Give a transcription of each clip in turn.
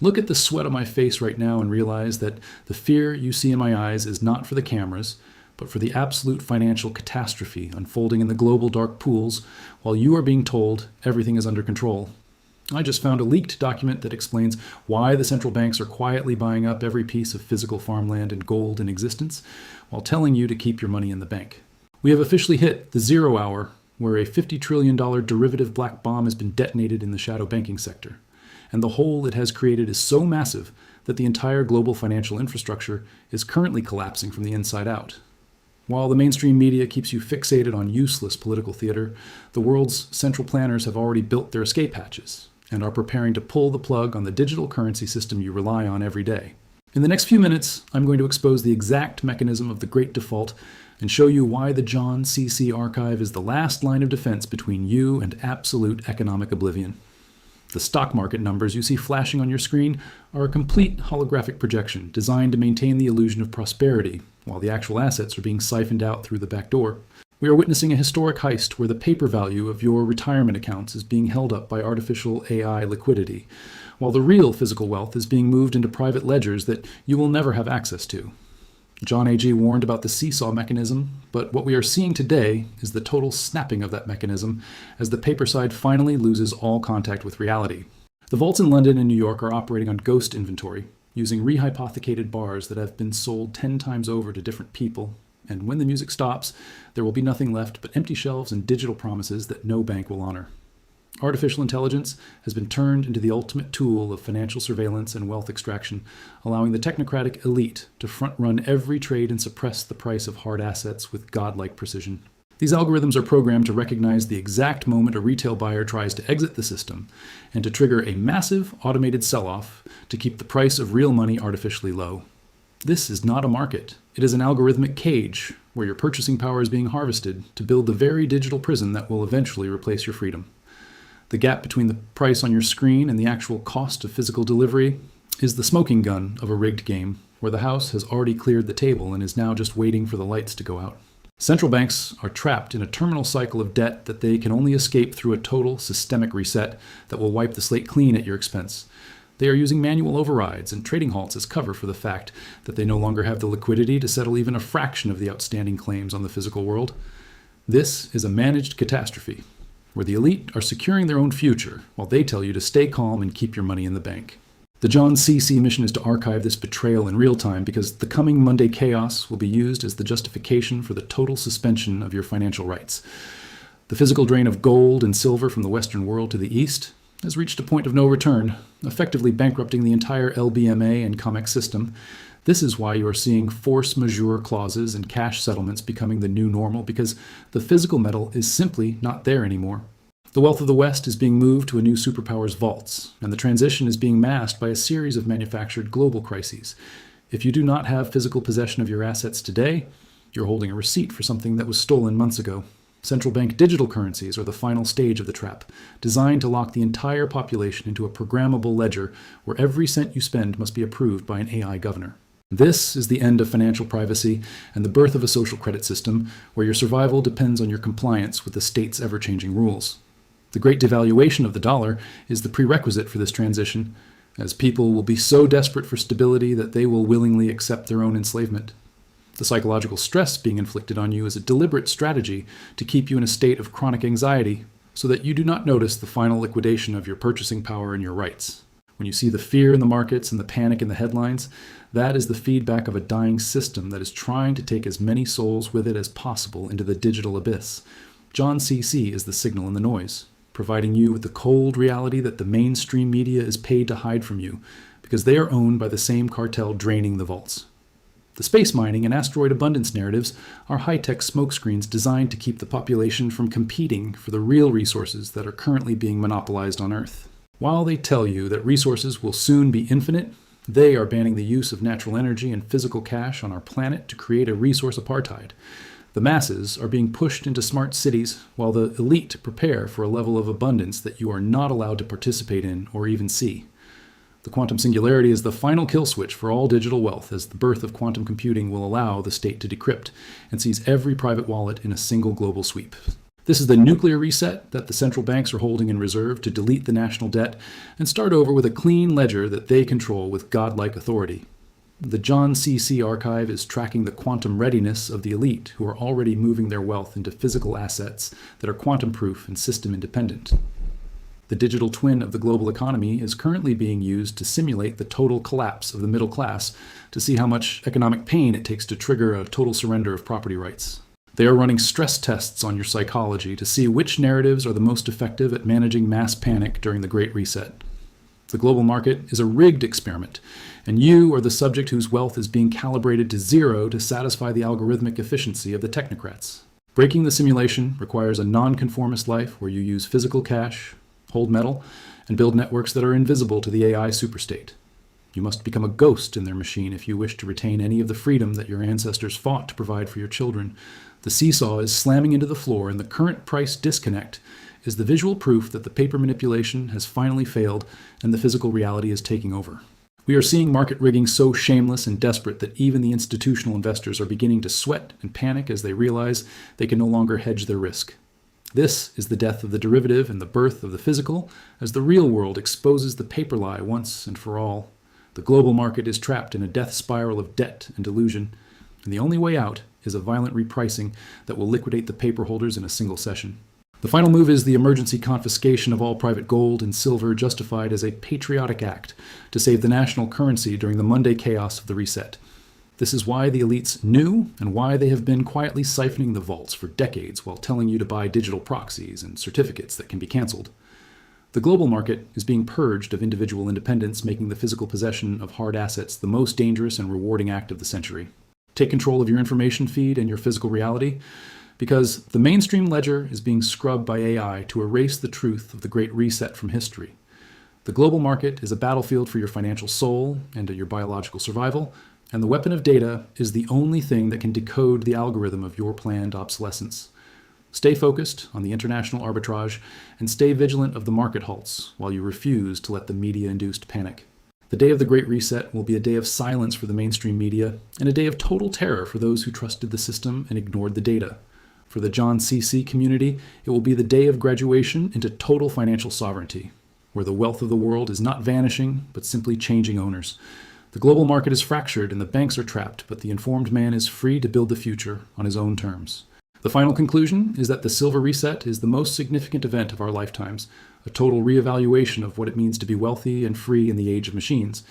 Look at the sweat on my face right now and realize that the fear you see in my eyes is not for the cameras, but for the absolute financial catastrophe unfolding in the global dark pools while you are being told everything is under control. I just found a leaked document that explains why the central banks are quietly buying up every piece of physical farmland and gold in existence while telling you to keep your money in the bank. We have officially hit the 0 hour where a $50 trillion derivative black bomb has been detonated in the shadow banking sector. And the hole it has created is so massive that the entire global financial infrastructure is currently collapsing from the inside out. While the mainstream media keeps you fixated on useless political theater, the world's central planners have already built their escape hatches and are preparing to pull the plug on the digital currency system you rely on every day. In the next few minutes, I'm going to expose the exact mechanism of the Great Default and show you why the JON CC archive is the last line of defense between you and absolute economic oblivion. The stock market numbers you see flashing on your screen are a complete holographic projection designed to maintain the illusion of prosperity, while the actual assets are being siphoned out through the back door. We are witnessing a historic heist where the paper value of your retirement accounts is being held up by artificial AI liquidity, while the real physical wealth is being moved into private ledgers that you will never have access to. John AG warned about the Seesaw Mechanism, but what we are seeing today is the total snapping of that mechanism as the paper side finally loses all contact with reality. The vaults in London and New York are operating on ghost inventory, using rehypothecated bars that have been sold 10 times over to different people, and when the music stops, there will be nothing left but empty shelves and digital promises that no bank will honor. Artificial intelligence has been turned into the ultimate tool of financial surveillance and wealth extraction, allowing the technocratic elite to front-run every trade and suppress the price of hard assets with godlike precision. These algorithms are programmed to recognize the exact moment a retail buyer tries to exit the system and to trigger a massive automated sell-off to keep the price of real money artificially low. This is not a market. It is an algorithmic cage where your purchasing power is being harvested to build the very digital prison that will eventually replace your freedom. The gap between the price on your screen and the actual cost of physical delivery is the smoking gun of a rigged game, where the house has already cleared the table and is now just waiting for the lights to go out. Central banks are trapped in a terminal cycle of debt that they can only escape through a total systemic reset that will wipe the slate clean at your expense. They are using manual overrides and trading halts as cover for the fact that they no longer have the liquidity to settle even a fraction of the outstanding claims on the physical world. This is a managed catastrophe, where the elite are securing their own future while they tell you to stay calm and keep your money in the bank. The JON CC mission is to archive this betrayal in real time because the coming Monday chaos will be used as the justification for the total suspension of your financial rights. The physical drain of gold and silver from the Western world to the East has reached a point of no return, effectively bankrupting the entire LBMA and COMEX system. This is why you are seeing force majeure clauses and cash settlements becoming the new normal, because the physical metal is simply not there anymore. The wealth of the West is being moved to a new superpower's vaults, and the transition is being masked by a series of manufactured global crises. If you do not have physical possession of your assets today, you're holding a receipt for something that was stolen months ago. Central bank digital currencies are the final stage of the trap, designed to lock the entire population into a programmable ledger where every cent you spend must be approved by an AI governor. This is the end of financial privacy and the birth of a social credit system where your survival depends on your compliance with the state's ever-changing rules. The great devaluation of the dollar is the prerequisite for this transition, as people will be so desperate for stability that they will willingly accept their own enslavement. The psychological stress being inflicted on you is a deliberate strategy to keep you in a state of chronic anxiety so that you do not notice the final liquidation of your purchasing power and your rights. When you see the fear in the markets and the panic in the headlines, that is the feedback of a dying system that is trying to take as many souls with it as possible into the digital abyss. JON CC is the signal in the noise, providing you with the cold reality that the mainstream media is paid to hide from you, because they are owned by the same cartel draining the vaults. The space mining and asteroid abundance narratives are high-tech smokescreens designed to keep the population from competing for the real resources that are currently being monopolized on Earth. While they tell you that resources will soon be infinite, they are banning the use of natural energy and physical cash on our planet to create a resource apartheid. The masses are being pushed into smart cities while the elite prepare for a level of abundance that you are not allowed to participate in or even see. The quantum singularity is the final kill switch for all digital wealth, as the birth of quantum computing will allow the state to decrypt and seize every private wallet in a single global sweep. This is the nuclear reset that the central banks are holding in reserve to delete the national debt and start over with a clean ledger that they control with godlike authority. The JON CC archive is tracking the quantum readiness of the elite who are already moving their wealth into physical assets that are quantum-proof and system-independent. The digital twin of the global economy is currently being used to simulate the total collapse of the middle class to see how much economic pain it takes to trigger a total surrender of property rights. They are running stress tests on your psychology to see which narratives are the most effective at managing mass panic during the Great Reset. The global market is a rigged experiment, and you are the subject whose wealth is being calibrated to zero to satisfy the algorithmic efficiency of the technocrats. Breaking the simulation requires a non-conformist life where you use physical cash, hold metal, and build networks that are invisible to the AI superstate. You must become a ghost in their machine if you wish to retain any of the freedom that your ancestors fought to provide for your children. The seesaw is slamming into the floor, and the current price disconnect is the visual proof that the paper manipulation has finally failed and the physical reality is taking over. We are seeing market rigging so shameless and desperate that even the institutional investors are beginning to sweat and panic as they realize they can no longer hedge their risk. This is the death of the derivative and the birth of the physical as the real world exposes the paper lie once and for all. The global market is trapped in a death spiral of debt and delusion, and the only way out is a violent repricing that will liquidate the paper holders in a single session. The final move is the emergency confiscation of all private gold and silver justified as a patriotic act to save the national currency during the Monday chaos of the reset. This is why the elites knew and why they have been quietly siphoning the vaults for decades while telling you to buy digital proxies and certificates that can be canceled. The global market is being purged of individual independence, making the physical possession of hard assets the most dangerous and rewarding act of the century. Take control of your information feed and your physical reality, because the mainstream ledger is being scrubbed by AI to erase the truth of the Great Reset from history. The global market is a battlefield for your financial soul and your biological survival, and the weapon of data is the only thing that can decode the algorithm of your planned obsolescence. Stay focused on the international arbitrage and stay vigilant of the market halts while you refuse to let the media-induced panic. The day of the Great Reset will be a day of silence for the mainstream media and a day of total terror for those who trusted the system and ignored the data. For the JON CC community, it will be the day of graduation into total financial sovereignty, where the wealth of the world is not vanishing, but simply changing owners. The global market is fractured and the banks are trapped, but the informed man is free to build the future on his own terms. The final conclusion is that the Silver Reset is the most significant event of our lifetimes, a total reevaluation of what it means to be wealthy and free in the age of machines.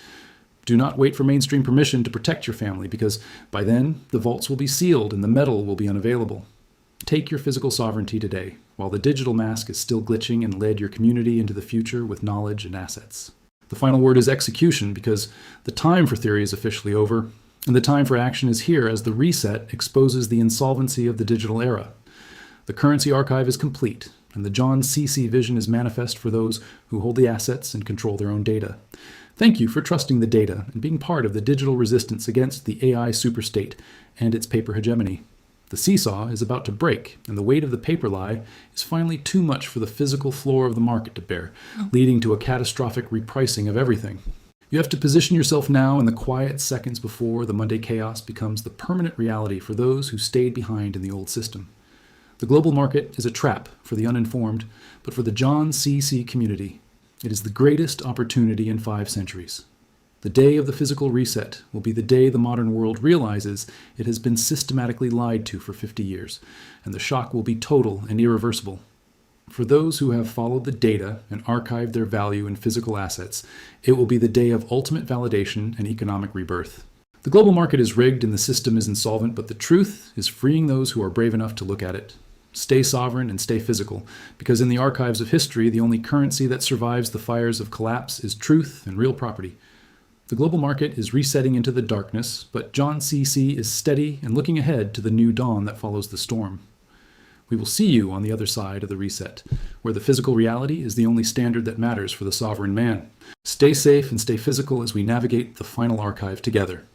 Do not wait for mainstream permission to protect your family, because by then the vaults will be sealed and the metal will be unavailable. Take your physical sovereignty today, while the digital mask is still glitching and led your community into the future with knowledge and assets. The final word is execution, because the time for theory is officially over, and the time for action is here as the reset exposes the insolvency of the digital era. The currency archive is complete, and the JON CC vision is manifest for those who hold the assets and control their own data. Thank you for trusting the data and being part of the digital resistance against the AI superstate and its paper hegemony. The seesaw is about to break, and the weight of the paper lie is finally too much for the physical floor of the market to bear, leading to a catastrophic repricing of everything. You have to position yourself now in the quiet seconds before the Monday chaos becomes the permanent reality for those who stayed behind in the old system. The global market is a trap for the uninformed, but for the JON CC community, it is the greatest opportunity in 5 centuries. The day of the physical reset will be the day the modern world realizes it has been systematically lied to for 50 years, and the shock will be total and irreversible. For those who have followed the data and archived their value in physical assets, it will be the day of ultimate validation and economic rebirth. The global market is rigged and the system is insolvent, but the truth is freeing those who are brave enough to look at it. Stay sovereign and stay physical, because in the archives of history, the only currency that survives the fires of collapse is truth and real property. The global market is resetting into the darkness, but JON CC is steady and looking ahead to the new dawn that follows the storm. We will see you on the other side of the reset, where the physical reality is the only standard that matters for the sovereign man. Stay safe and stay physical as we navigate the final archive together.